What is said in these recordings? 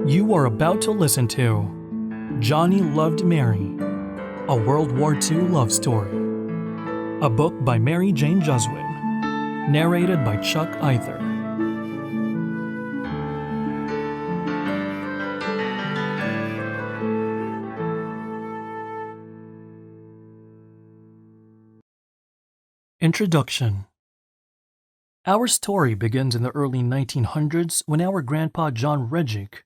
You are about to listen to Johnny Loved Mary, a World War II love story. A book by Mary Jane Juswin, narrated by Chuck Either. Introduction. Our story begins in the early 1900s when our grandpa John Redgick,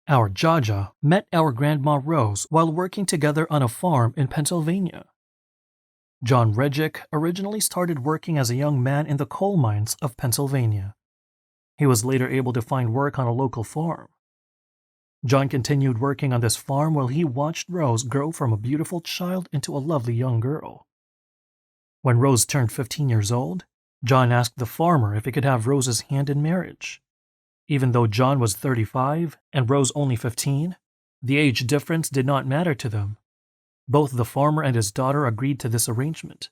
our Jaja, met our grandma Rose while working together on a farm in Pennsylvania. John Redgick originally started working as a young man in the coal mines of Pennsylvania. He was later able to find work on a local farm. John continued working on this farm while he watched Rose grow from a beautiful child into a lovely young girl. When Rose turned 15 years old, John asked the farmer if he could have Rose's hand in marriage. Even though John was 35 and Rose only 15, the age difference did not matter to them. Both the farmer and his daughter agreed to this arrangement.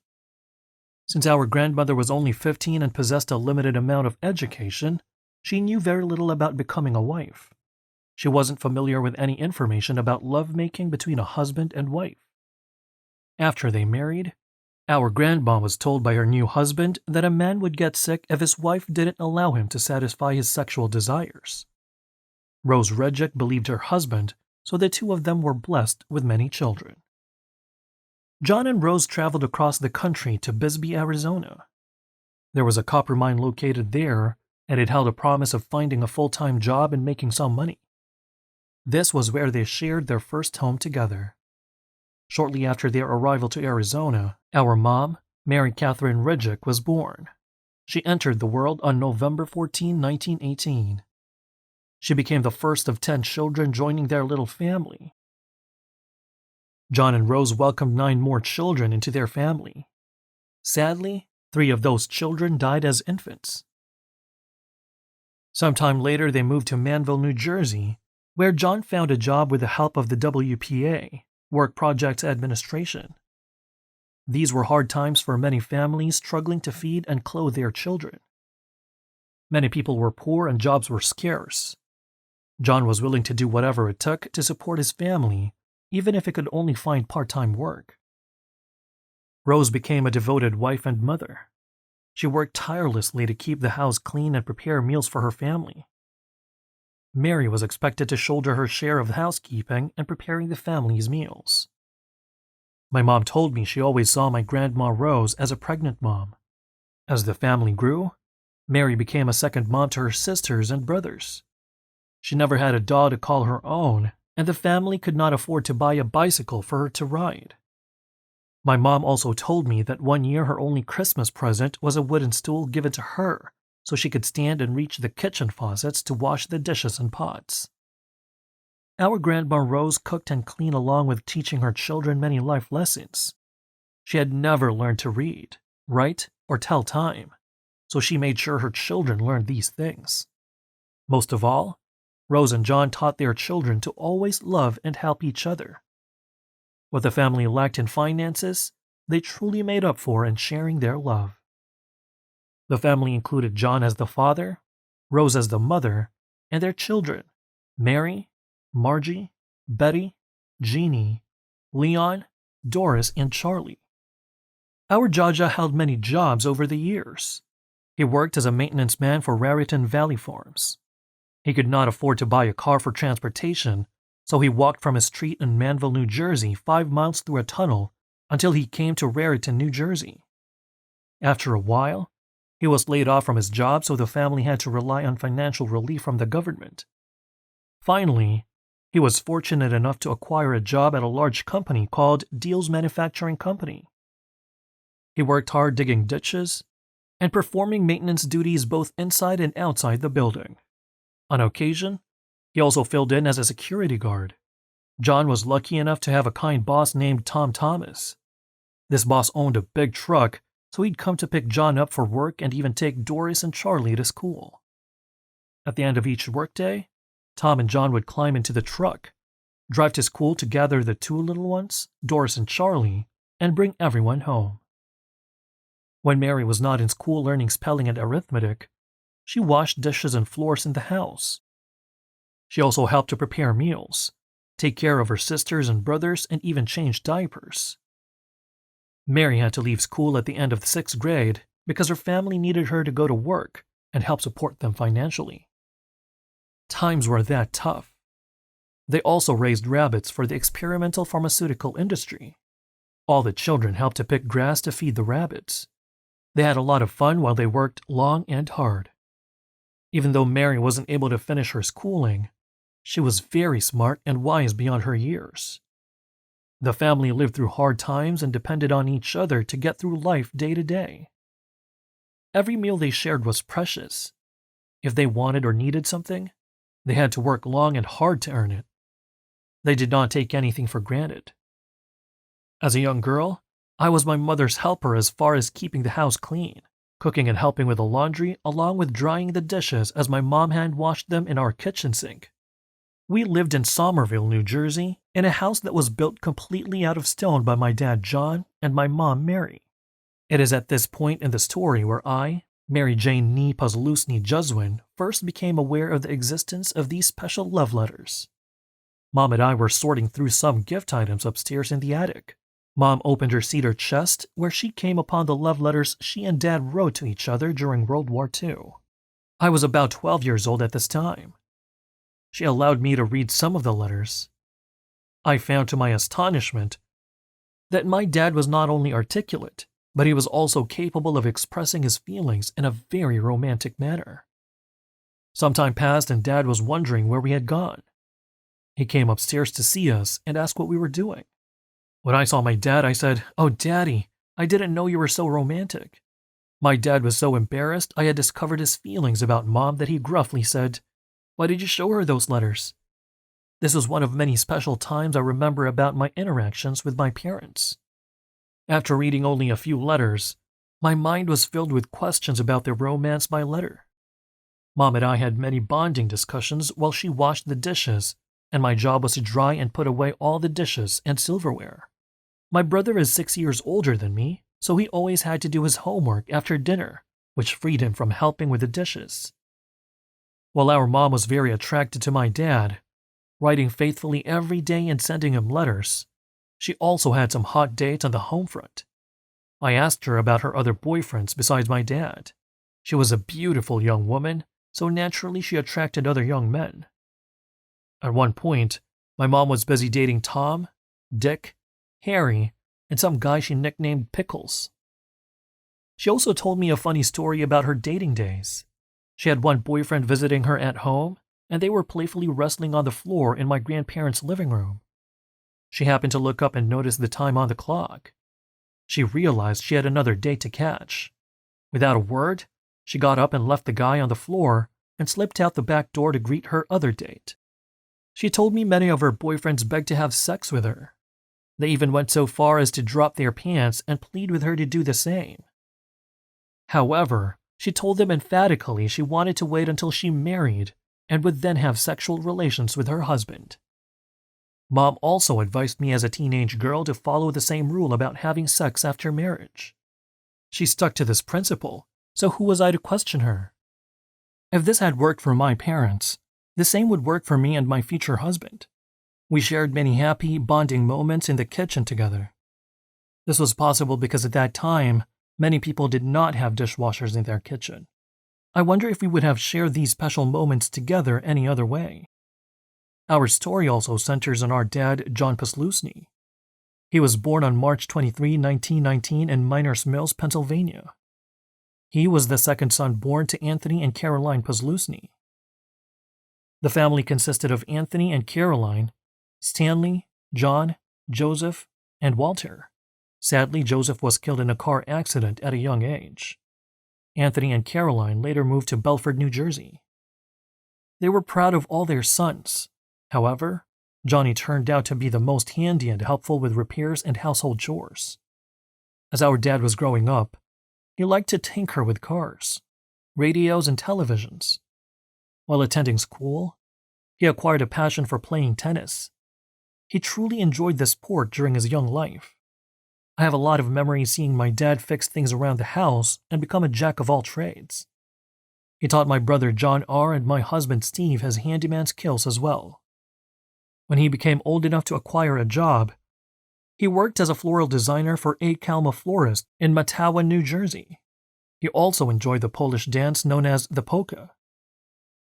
Since our grandmother was only 15 and possessed a limited amount of education, she knew very little about becoming a wife. She wasn't familiar with any information about lovemaking between a husband and wife. After they married, our grandma was told by her new husband that a man would get sick if his wife didn't allow him to satisfy his sexual desires. Rose Redgick believed her husband, so the two of them were blessed with many children. John and Rose traveled across the country to Bisbee, Arizona. There was a copper mine located there, and it held a promise of finding a full-time job and making some money. This was where they shared their first home together. Shortly after their arrival to Arizona, our mom, Mary Catherine Redgick, was born. She entered the world on November 14, 1918. She became the first of 10 children joining their little family. John and Rose welcomed 9 more children into their family. Sadly, 3 of those children died as infants. Sometime later, they moved to Manville, New Jersey, where John found a job with the help of the WPA, Work Projects Administration. These were hard times for many families struggling to feed and clothe their children. Many people were poor and jobs were scarce. John was willing to do whatever it took to support his family, even if he could only find part-time work. Rose became a devoted wife and mother. She worked tirelessly to keep the house clean and prepare meals for her family. Mary was expected to shoulder her share of housekeeping and preparing the family's meals. My mom told me she always saw my grandma Rose as a pregnant mom. As the family grew, Mary became a second mom to her sisters and brothers. She never had a doll to call her own, and the family could not afford to buy a bicycle for her to ride. My mom also told me that one year her only Christmas present was a wooden stool given to her so she could stand and reach the kitchen faucets to wash the dishes and pots. Our grandma Rose cooked and cleaned along with teaching her children many life lessons. She had never learned to read, write, or tell time, so she made sure her children learned these things. Most of all, Rose and John taught their children to always love and help each other. What the family lacked in finances, they truly made up for in sharing their love. The family included John as the father, Rose as the mother, and their children, Mary, Margie, Betty, Jeannie, Leon, Doris, and Charlie. Our Jaja held many jobs over the years. He worked as a maintenance man for Raritan Valley Farms. He could not afford to buy a car for transportation, so he walked from his street in Manville, New Jersey, 5 miles through a tunnel until he came to Raritan, New Jersey. After a while, he was laid off from his job, so the family had to rely on financial relief from the government. Finally, he was fortunate enough to acquire a job at a large company called Deals Manufacturing Company. He worked hard digging ditches and performing maintenance duties both inside and outside the building. On occasion, he also filled in as a security guard. John was lucky enough to have a kind boss named Tom Thomas. This boss owned a big truck, so he'd come to pick John up for work and even take Doris and Charlie to school. At the end of each workday, Tom and John would climb into the truck, drive to school to gather the 2 little ones, Doris and Charlie, and bring everyone home. When Mary was not in school learning spelling and arithmetic, she washed dishes and floors in the house. She also helped to prepare meals, take care of her sisters and brothers, and even change diapers. Mary had to leave school at the end of the 6th grade because her family needed her to go to work and help support them financially. Times were that tough. They also raised rabbits for the experimental pharmaceutical industry. All the children helped to pick grass to feed the rabbits. They had a lot of fun while they worked long and hard. Even though Mary wasn't able to finish her schooling, she was very smart and wise beyond her years. The family lived through hard times and depended on each other to get through life day to day. Every meal they shared was precious. If they wanted or needed something, they had to work long and hard to earn it. They did not take anything for granted. As a young girl, I was my mother's helper as far as keeping the house clean, cooking and helping with the laundry, along with drying the dishes as my mom hand washed them in our kitchen sink. We lived in Somerville, New Jersey, in a house that was built completely out of stone by my dad John and my mom Mary. It is at this point in the story where I, Mary Jane Nee Poslusny Juswin, first became aware of the existence of these special love letters. Mom and I were sorting through some gift items upstairs in the attic. Mom opened her cedar chest where she came upon the love letters she and Dad wrote to each other during World War II. I was about 12 years old at this time. She allowed me to read some of the letters. I found to my astonishment that my dad was not only articulate, but he was also capable of expressing his feelings in a very romantic manner. Some time passed and Dad was wondering where we had gone. He came upstairs to see us and asked what we were doing. When I saw my dad, I said, "Oh, Daddy, I didn't know you were so romantic." My dad was so embarrassed I had discovered his feelings about Mom that he gruffly said, "Why did you show her those letters?" This was one of many special times I remember about my interactions with my parents. After reading only a few letters, my mind was filled with questions about their romance by letter. Mom and I had many bonding discussions while she washed the dishes, and my job was to dry and put away all the dishes and silverware. My brother is 6 years older than me, so he always had to do his homework after dinner, which freed him from helping with the dishes. While our mom was very attracted to my dad, writing faithfully every day and sending him letters, she also had some hot dates on the home front. I asked her about her other boyfriends besides my dad. She was a beautiful young woman, so naturally she attracted other young men. At one point, my mom was busy dating Tom, Dick, Harry, and some guy she nicknamed Pickles. She also told me a funny story about her dating days. She had one boyfriend visiting her at home, and they were playfully wrestling on the floor in my grandparents' living room. She happened to look up and notice the time on the clock. She realized she had another date to catch. Without a word, she got up and left the guy on the floor and slipped out the back door to greet her other date. She told me many of her boyfriends begged to have sex with her. They even went so far as to drop their pants and plead with her to do the same. However, she told them emphatically she wanted to wait until she married and would then have sexual relations with her husband. Mom also advised me as a teenage girl to follow the same rule about having sex after marriage. She stuck to this principle, so who was I to question her? If this had worked for my parents, the same would work for me and my future husband. We shared many happy, bonding moments in the kitchen together. This was possible because at that time, many people did not have dishwashers in their kitchen. I wonder if we would have shared these special moments together any other way. Our story also centers on our dad, John Poslusny. He was born on March 23, 1919 in Miners Mills, Pennsylvania. He was the second son born to Anthony and Caroline Poslusny. The family consisted of Anthony and Caroline, Stanley, John, Joseph, and Walter. Sadly, Joseph was killed in a car accident at a young age. Anthony and Caroline later moved to Belford, New Jersey. They were proud of all their sons. However, Johnny turned out to be the most handy and helpful with repairs and household chores. As our dad was growing up, he liked to tinker with cars, radios, and televisions. While attending school, he acquired a passion for playing tennis. He truly enjoyed the sport during his young life. I have a lot of memories seeing my dad fix things around the house and become a jack of all trades. He taught my brother John R. and my husband Steve his handyman skills as well. When he became old enough to acquire a job, he worked as a floral designer for A. Kalma Florist in Matawan, New Jersey. He also enjoyed the Polish dance known as the polka.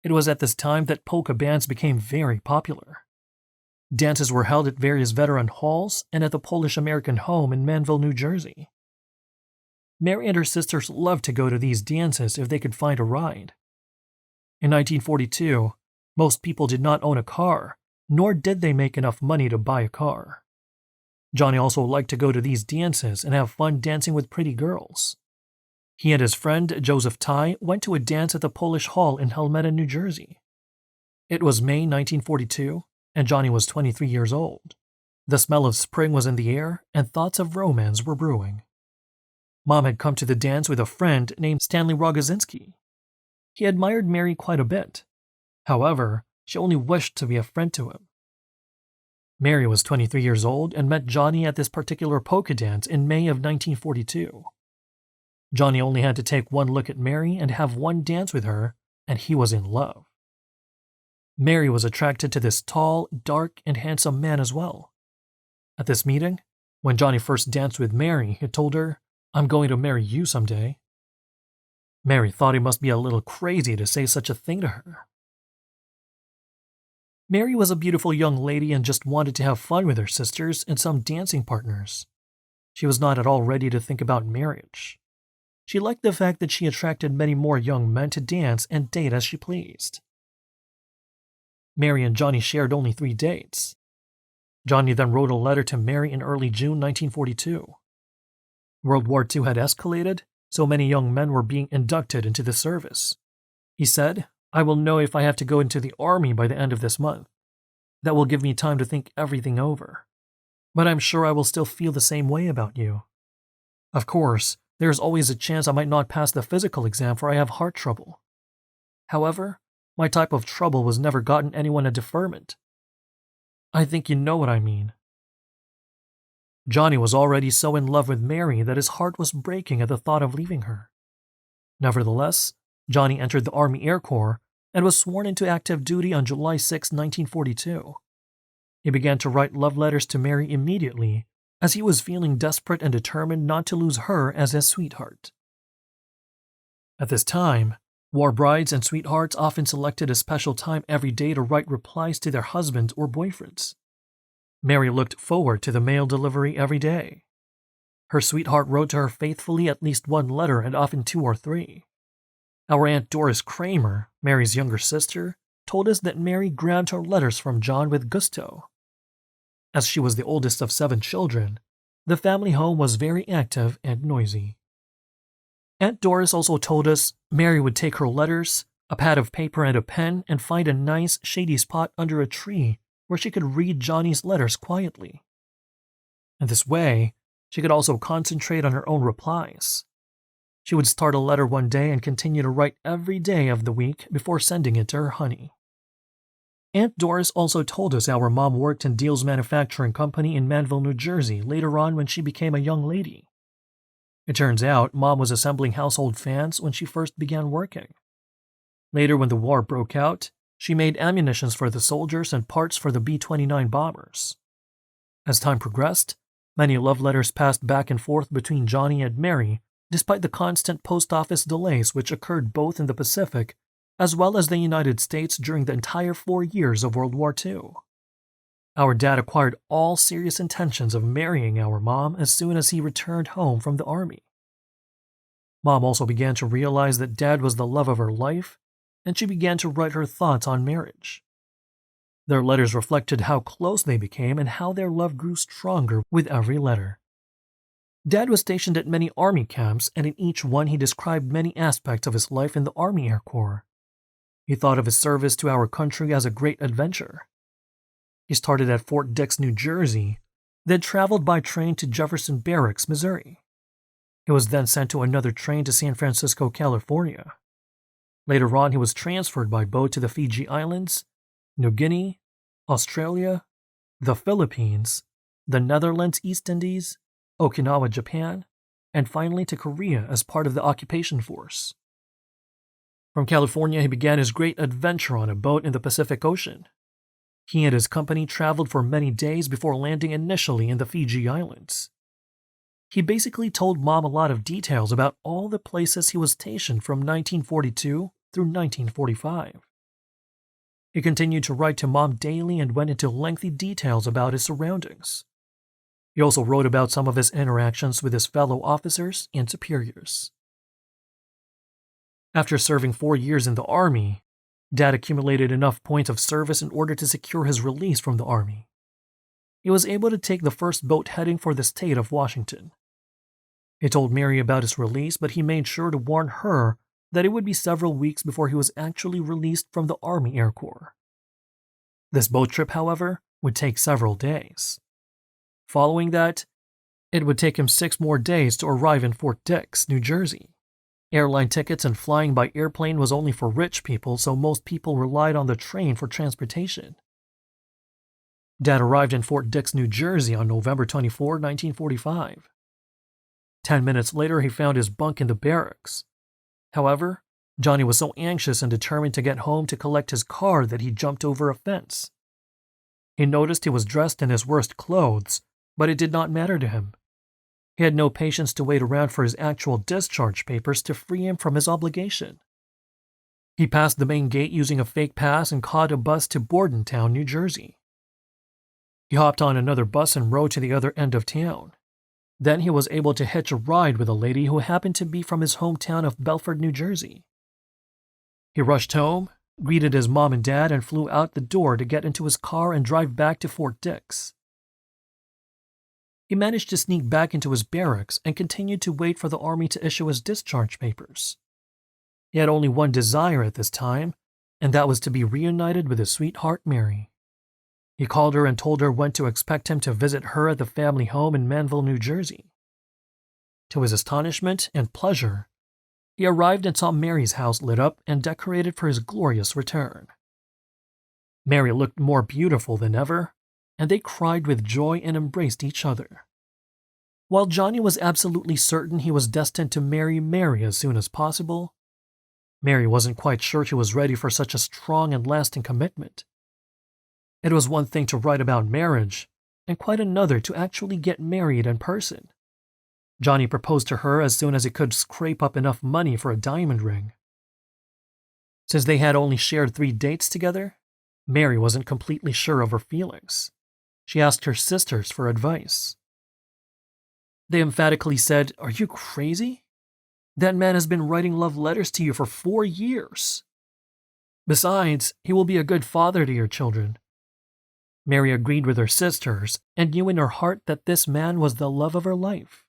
It was at this time that polka bands became very popular. Dances were held at various veteran halls and at the Polish-American home in Manville, New Jersey. Mary and her sisters loved to go to these dances if they could find a ride. In 1942, most people did not own a car, nor did they make enough money to buy a car. Johnny also liked to go to these dances and have fun dancing with pretty girls. He and his friend Joseph Ty went to a dance at the Polish Hall in Helmetta, New Jersey. It was May 1942, and Johnny was 23 years old. The smell of spring was in the air, and thoughts of romance were brewing. Mom had come to the dance with a friend named Stanley Rogozinski. He admired Mary quite a bit. However, she only wished to be a friend to him. Mary was 23 years old and met Johnny at this particular polka dance in May of 1942. Johnny only had to take one look at Mary and have one dance with her, and he was in love. Mary was attracted to this tall, dark, and handsome man as well. At this meeting, when Johnny first danced with Mary, he told her, "I'm going to marry you someday." Mary thought he must be a little crazy to say such a thing to her. Mary was a beautiful young lady and just wanted to have fun with her sisters and some dancing partners. She was not at all ready to think about marriage. She liked the fact that she attracted many more young men to dance and date as she pleased. Mary and Johnny shared only 3 dates. Johnny then wrote a letter to Mary in early June 1942. World War II had escalated, so many young men were being inducted into the service. He said, "I will know if I have to go into the army by the end of this month. That will give me time to think everything over. But I'm sure I will still feel the same way about you. Of course, there is always a chance I might not pass the physical exam for I have heart trouble. However, my type of trouble was never gotten anyone a deferment. I think you know what I mean." Johnny was already so in love with Mary that his heart was breaking at the thought of leaving her. Nevertheless, Johnny entered the Army Air Corps and was sworn into active duty on July 6, 1942. He began to write love letters to Mary immediately, as he was feeling desperate and determined not to lose her as his sweetheart. At this time, war brides and sweethearts often selected a special time every day to write replies to their husbands or boyfriends. Mary looked forward to the mail delivery every day. Her sweetheart wrote to her faithfully at least one letter and often 2 or 3. Our Aunt Doris Kramer, Mary's younger sister, told us that Mary grabbed her letters from John with gusto. As she was the oldest of 7 children, the family home was very active and noisy. Aunt Doris also told us Mary would take her letters, a pad of paper and a pen, and find a nice, shady spot under a tree where she could read Johnny's letters quietly. In this way, she could also concentrate on her own replies. She would start a letter one day and continue to write every day of the week before sending it to her honey. Aunt Doris also told us our mom worked in Deal's Manufacturing Company in Manville, New Jersey later on when she became a young lady. It turns out Mom was assembling household fans when she first began working. Later, when the war broke out, she made ammunitions for the soldiers and parts for the B-29 bombers. As time progressed, many love letters passed back and forth between Johnny and Mary, despite the constant post office delays which occurred both in the Pacific as well as the United States during the entire 4 years of World War II. Our dad acquired all serious intentions of marrying our mom as soon as he returned home from the army. Mom also began to realize that Dad was the love of her life, and she began to write her thoughts on marriage. Their letters reflected how close they became and how their love grew stronger with every letter. Dad was stationed at many army camps, and in each one he described many aspects of his life in the Army Air Corps. He thought of his service to our country as a great adventure. He started at Fort Dix, New Jersey, then traveled by train to Jefferson Barracks, Missouri. He was then sent to another train to San Francisco, California. Later on, he was transferred by boat to the Fiji Islands, New Guinea, Australia, the Philippines, the Netherlands, East Indies, Okinawa, Japan, and finally to Korea as part of the occupation force. From California, he began his great adventure on a boat in the Pacific Ocean. He and his company traveled for many days before landing initially in the Fiji Islands. He basically told Mom a lot of details about all the places he was stationed from 1942 through 1945. He continued to write to Mom daily and went into lengthy details about his surroundings. He also wrote about some of his interactions with his fellow officers and superiors. After serving 4 years in the Army, Dad accumulated enough points of service in order to secure his release from the Army. He was able to take the first boat heading for the state of Washington. He told Mary about his release, but he made sure to warn her that it would be several weeks before he was actually released from the Army Air Corps. This boat trip, however, would take several days. Following that, it would take him 6 more days to arrive in Fort Dix, New Jersey. Airline tickets and flying by airplane was only for rich people, so most people relied on the train for transportation. Dad arrived in Fort Dix, New Jersey on November 24, 1945. 10 minutes later, he found his bunk in the barracks. However, Johnny was so anxious and determined to get home to collect his car that he jumped over a fence. He noticed he was dressed in his worst clothes, but it did not matter to him. He had no patience to wait around for his actual discharge papers to free him from his obligation. He passed the main gate using a fake pass and caught a bus to Bordentown, New Jersey. He hopped on another bus and rode to the other end of town. Then he was able to hitch a ride with a lady who happened to be from his hometown of Belford, New Jersey. He rushed home, greeted his mom and dad, and flew out the door to get into his car and drive back to Fort Dix. He managed to sneak back into his barracks and continued to wait for the Army to issue his discharge papers. He had only one desire at this time, and that was to be reunited with his sweetheart Mary. He called her and told her when to expect him to visit her at the family home in Manville, New Jersey. To his astonishment and pleasure, he arrived and saw Mary's house lit up and decorated for his glorious return. Mary looked more beautiful than ever, and they cried with joy and embraced each other. While Johnny was absolutely certain he was destined to marry Mary as soon as possible, Mary wasn't quite sure she was ready for such a strong and lasting commitment. It was one thing to write about marriage, and quite another to actually get married in person. Johnny proposed to her as soon as he could scrape up enough money for a diamond ring. Since they had only shared 3 dates together, Mary wasn't completely sure of her feelings. She asked her sisters for advice. They emphatically said, "Are you crazy? That man has been writing love letters to you for 4 years. Besides, he will be a good father to your children." Mary agreed with her sisters and knew in her heart that this man was the love of her life.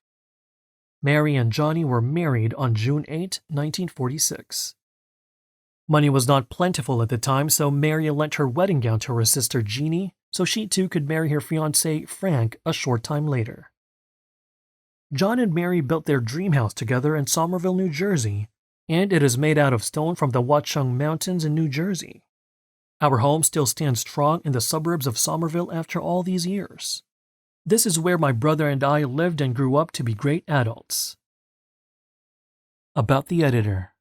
Mary and Johnny were married on June 8, 1946. Money was not plentiful at the time, so Mary lent her wedding gown to her sister Jeannie so she too could marry her fiancé Frank a short time later. John and Mary built their dream house together in Somerville, New Jersey, and it is made out of stone from the Watchung Mountains in New Jersey. Our home still stands strong in the suburbs of Somerville after all these years. This is where my brother and I lived and grew up to be great adults. About the editor.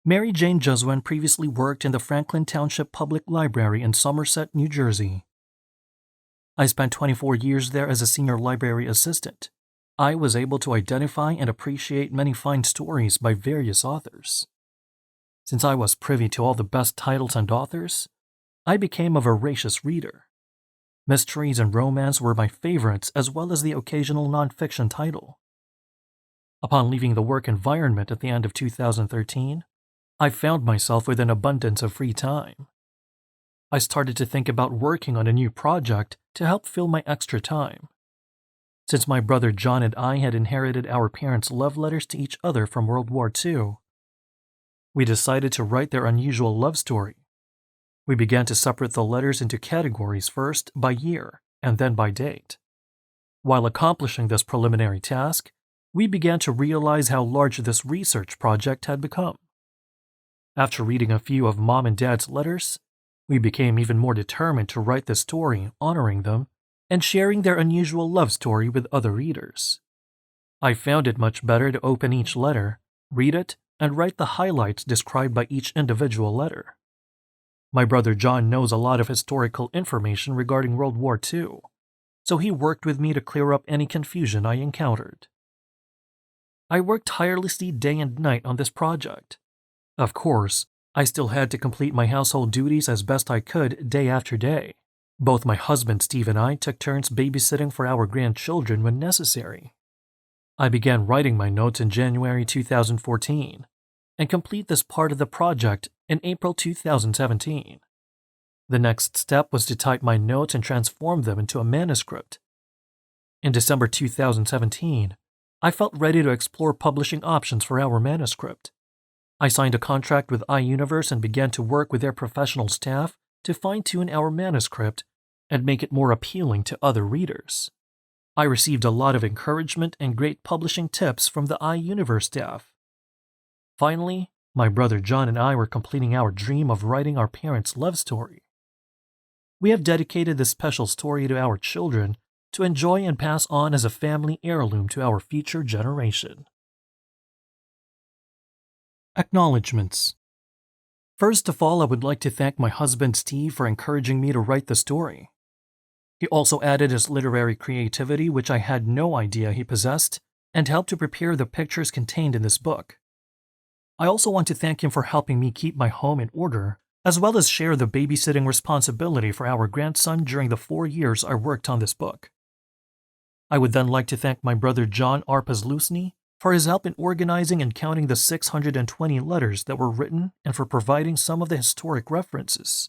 Mary Jane Juswin previously worked in the Franklin Township Public Library in Somerset, New Jersey. I spent 24 years there as a senior library assistant. I was able to identify and appreciate many fine stories by various authors. Since I was privy to all the best titles and authors, I became a voracious reader. Mysteries and romance were my favorites, as well as the occasional nonfiction title. Upon leaving the work environment at the end of 2013, I found myself with an abundance of free time. I started to think about working on a new project to help fill my extra time. Since my brother John and I had inherited our parents' love letters to each other from World War II, we decided to write their unusual love story. We began to separate the letters into categories, first by year and then by date. While accomplishing this preliminary task, we began to realize how large this research project had become. After reading a few of Mom and Dad's letters, we became even more determined to write the story honoring them and sharing their unusual love story with other readers. I found it much better to open each letter, read it, and write the highlights described by each individual letter. My brother John knows a lot of historical information regarding World War II, so he worked with me to clear up any confusion I encountered. I worked tirelessly day and night on this project. Of course, I still had to complete my household duties as best I could day after day. Both my husband Steve and I took turns babysitting for our grandchildren when necessary. I began writing my notes in January 2014 and complete this part of the project in April 2017. The next step was to type my notes and transform them into a manuscript. In December 2017, I felt ready to explore publishing options for our manuscript. I signed a contract with iUniverse and began to work with their professional staff to fine-tune our manuscript and make it more appealing to other readers. I received a lot of encouragement and great publishing tips from the iUniverse staff. Finally, my brother John and I were completing our dream of writing our parents' love story. We have dedicated this special story to our children to enjoy and pass on as a family heirloom to our future generation. Acknowledgements. First of all, I would like to thank my husband Steve for encouraging me to write the story. He also added his literary creativity, which I had no idea he possessed, and helped to prepare the pictures contained in this book. I also want to thank him for helping me keep my home in order, as well as share the babysitting responsibility for our grandson during the 4 years I worked on this book. I would then like to thank my brother John Arpaz-Lusney for his help in organizing and counting the 620 letters that were written and for providing some of the historic references.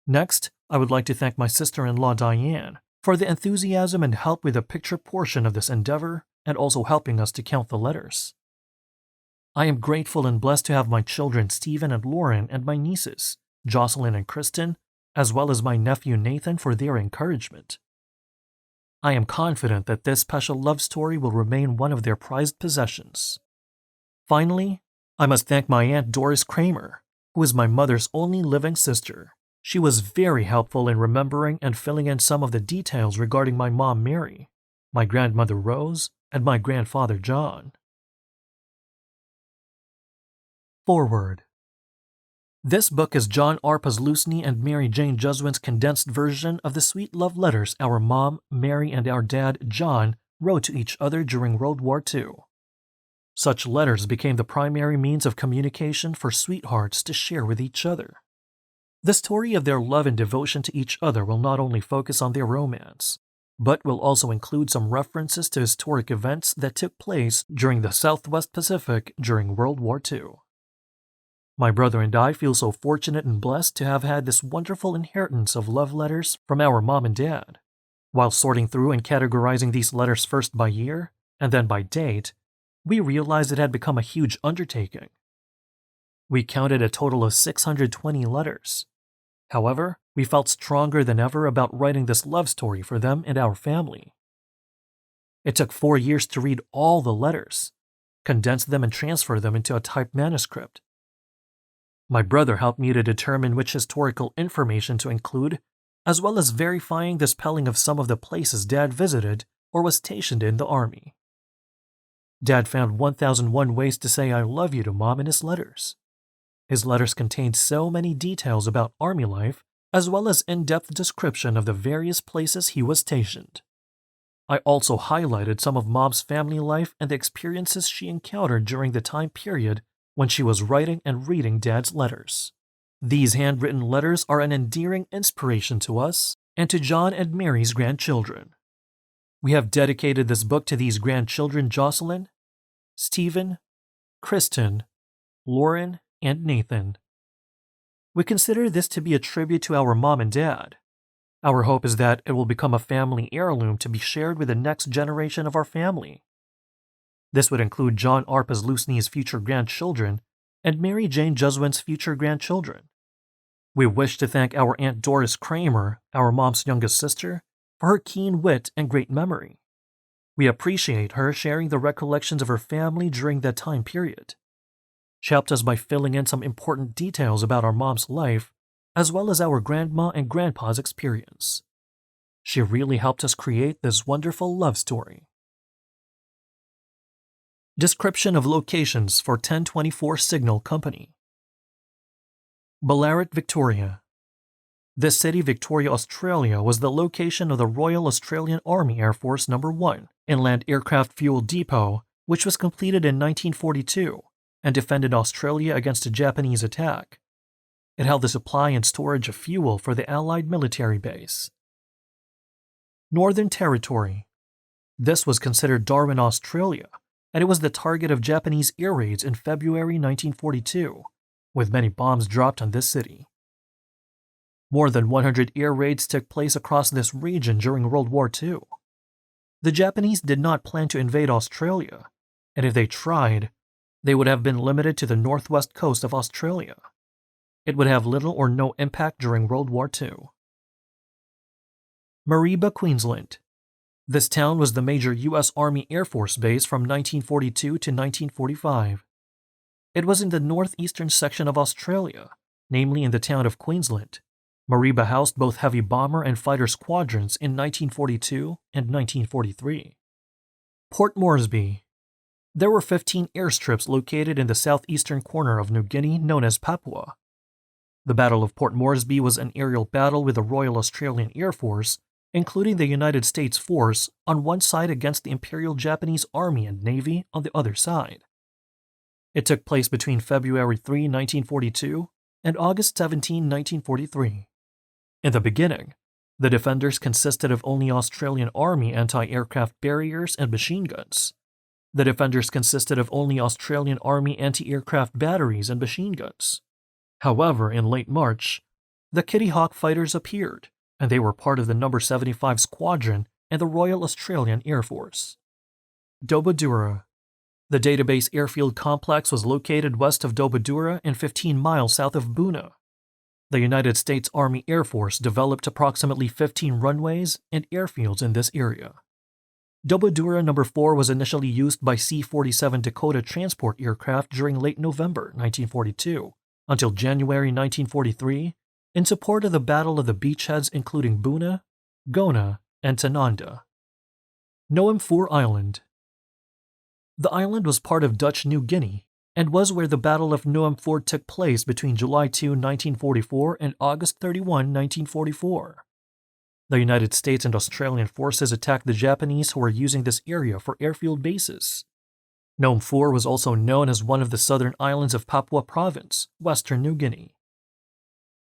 Next, I would like to thank my sister-in-law Diane for the enthusiasm and help with the picture portion of this endeavor and also helping us to count the letters. I am grateful and blessed to have my children Stephen and Lauren and my nieces, Jocelyn and Kristen, as well as my nephew Nathan for their encouragement. I am confident that this special love story will remain one of their prized possessions. Finally, I must thank my Aunt Doris Kramer, who is my mother's only living sister. She was very helpful in remembering and filling in some of the details regarding my mom Mary, my grandmother Rose, and my grandfather John. Forward. This book is John Arpaz-Lusney and Mary Jane Jeswin's condensed version of the sweet love letters our mom, Mary, and our dad, John, wrote to each other during World War II. Such letters became the primary means of communication for sweethearts to share with each other. The story of their love and devotion to each other will not only focus on their romance, but will also include some references to historic events that took place during the Southwest Pacific during World War II. My brother and I feel so fortunate and blessed to have had this wonderful inheritance of love letters from our mom and dad. While sorting through and categorizing these letters first by year, and then by date, we realized it had become a huge undertaking. We counted a total of 620 letters. However, we felt stronger than ever about writing this love story for them and our family. It took 4 years to read all the letters, condense them and transfer them into a typed manuscript. My brother helped me to determine which historical information to include, as well as verifying the spelling of some of the places Dad visited or was stationed in the Army. Dad found 1001 ways to say I love you to Mom in his letters. His letters contained so many details about Army life, as well as in-depth description of the various places he was stationed. I also highlighted some of Mom's family life and the experiences she encountered during the time period when she was writing and reading Dad's letters. These handwritten letters are an endearing inspiration to us and to John and Mary's grandchildren. We have dedicated this book to these grandchildren Jocelyn, Stephen, Kristen, Lauren, and Nathan. We consider this to be a tribute to our mom and dad. Our hope is that it will become a family heirloom to be shared with the next generation of our family. This would include John Arpaz-Lusney's future grandchildren and Mary Jane Jeswin's future grandchildren. We wish to thank our Aunt Doris Kramer, our mom's youngest sister, for her keen wit and great memory. We appreciate her sharing the recollections of her family during that time period. She helped us by filling in some important details about our mom's life, as well as our grandma and grandpa's experience. She really helped us create this wonderful love story. Description of locations for 1024 Signal Company. Ballarat, Victoria. This city, Victoria, Australia, was the location of the Royal Australian Army Air Force No. 1 Inland Aircraft Fuel Depot, which was completed in 1942 and defended Australia against a Japanese attack. It held the supply and storage of fuel for the Allied military base. Northern Territory. This was considered Darwin, Australia, and it was the target of Japanese air raids in February 1942, with many bombs dropped on this city. More than 100 air raids took place across this region during World War II. The Japanese did not plan to invade Australia, and if they tried, they would have been limited to the northwest coast of Australia. It would have little or no impact during World War II. Mareeba, Queensland. This town was the major U.S. Army Air Force base from 1942 to 1945. It was in the northeastern section of Australia, namely in the town of Queensland. Mareeba housed both heavy bomber and fighter squadrons in 1942 and 1943. Port Moresby. There were 15 airstrips located in the southeastern corner of New Guinea known as Papua. The Battle of Port Moresby was an aerial battle with the Royal Australian Air Force, including the United States force, on one side against the Imperial Japanese Army and Navy on the other side. It took place between February 3, 1942 and August 17, 1943. In the beginning, the defenders consisted of only Australian Army anti-aircraft barriers and machine guns. The defenders consisted of only Australian Army anti-aircraft batteries and machine guns. However, in late March, the Kitty Hawk fighters appeared, and they were part of the No. 75 Squadron and the Royal Australian Air Force. Dobodura. The Database Airfield Complex was located west of Dobodura and 15 miles south of Boona. The United States Army Air Force developed approximately 15 runways and airfields in this area. Dobodura No. 4 was initially used by C-47 Dakota transport aircraft during late November 1942 until January 1943 in support of the Battle of the Beachheads including Boona, Gona, and Tananda. Noam Four Island. The island was part of Dutch New Guinea and was where the Battle of Noam Four took place between July 2, 1944 and August 31, 1944. The United States and Australian forces attacked the Japanese who were using this area for airfield bases. Noam Four was also known as one of the southern islands of Papua Province, Western New Guinea.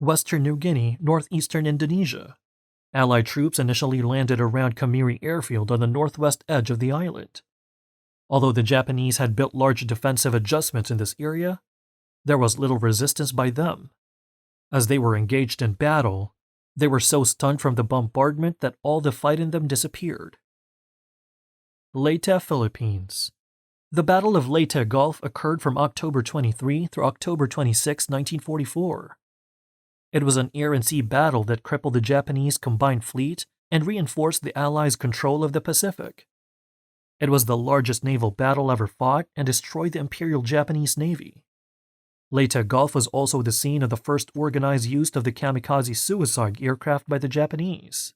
Western New Guinea, northeastern Indonesia. Allied troops initially landed around Kamiri Airfield on the northwest edge of the island. Although the Japanese had built large defensive adjustments in this area, there was little resistance by them. As they were engaged in battle, they were so stunned from the bombardment that all the fight in them disappeared. Leyte, Philippines. The Battle of Leyte Gulf occurred from October 23 through October 26, 1944. It was an air and sea battle that crippled the Japanese combined fleet and reinforced the Allies' control of the Pacific. It was the largest naval battle ever fought and destroyed the Imperial Japanese Navy. Leyte Gulf was also the scene of the first organized use of the kamikaze suicide aircraft by the Japanese.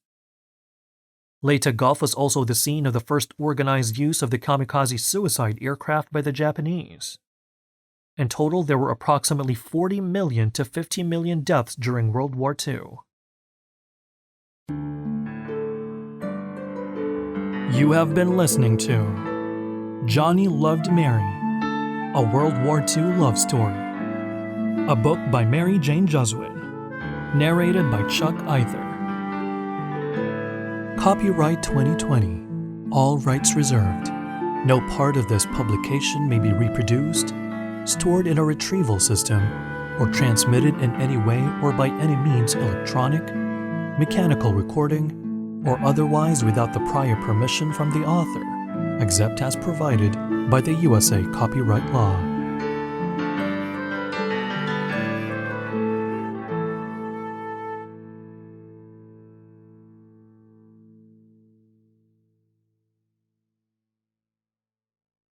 Leyte Gulf was also the scene of the first organized use of the kamikaze suicide aircraft by the Japanese. In total, there were approximately 40 million to 50 million deaths during World War II. You have been listening to Johnny Loved Mary, a World War II love story. A book by Mary Jane Juswin, narrated by Chuck Either. Copyright 2020, all rights reserved. No part of this publication may be reproduced, stored in a retrieval system, or transmitted in any way or by any means electronic, mechanical recording, or otherwise without the prior permission from the author, except as provided by the USA copyright law.